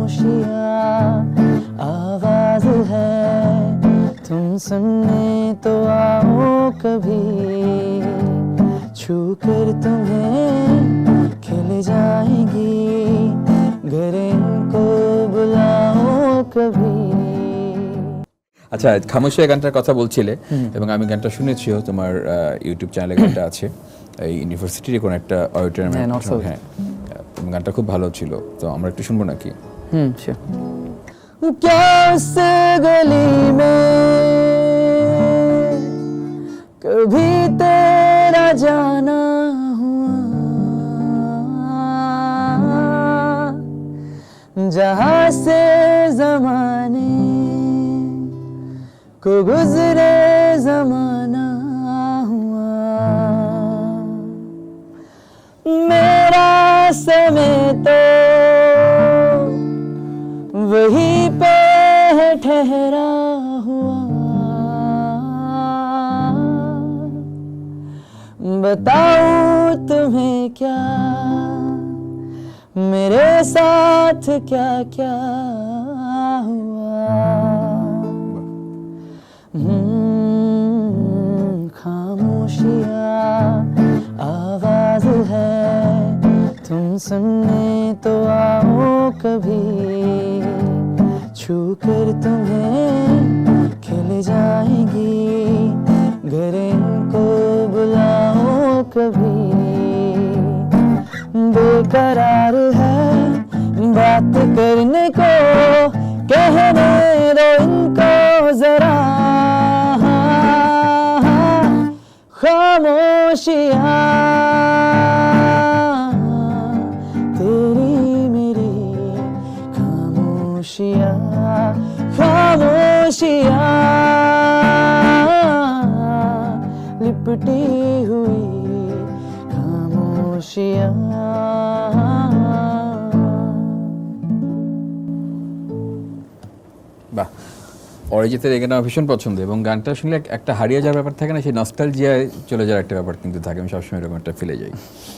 खामोशियाँ आवाज है, तुम सुनने तो आओ कभी, छू कर तुम्हें खिल जाएंगी, घर इनको बुलाओ कभी। আচ্ছা, খামোশিয়া গানটার কথা বলছিলে এবং আমি গানটা শুনেছিও, তোমার ইউটিউব চ্যানেলে গানটা আছে, এই ইউনিভার্সিটির কোন একটা অডিটোরিয়ামে। হ্যাঁ, গানটা খুব ভালো ছিল, তো আমরা একটু শুনবো নাকি? শিওর। क्या उस गली में कभी तेरा जाना हुआ, जहाँ से जमाने को गुजरे जमाना हुआ, मेरा समय तो वहीं पे है ठहरा हुआ, बताऊं तुम्हें क्या मेरे साथ क्या क्या हुआ। खामोशियाँ आवाज है, तुम सुनने तो आओ कभी, छू कर तुम्हें खिल जाएंगी, घर इनको बुलाओ कभी। बेकरार है बात करने को, कहने दो इनको जरा, खामोशियाँ तेरी मेरी, खामोशियाँ खामोशियाँ लिपटी हुई खामोशियाँ। বাহ, অরিজিতের এই গান আমার ভীষণ পছন্দ, এবং গানটা শুনলে একটা হারিয়ে যাওয়ার ব্যাপার থাকে না, সেই নস্টালজিয়ায় চলে যাওয়ার একটা ব্যাপার কিন্তু থাকে, আমি সবসময় এরকম একটা ফেলে যাই।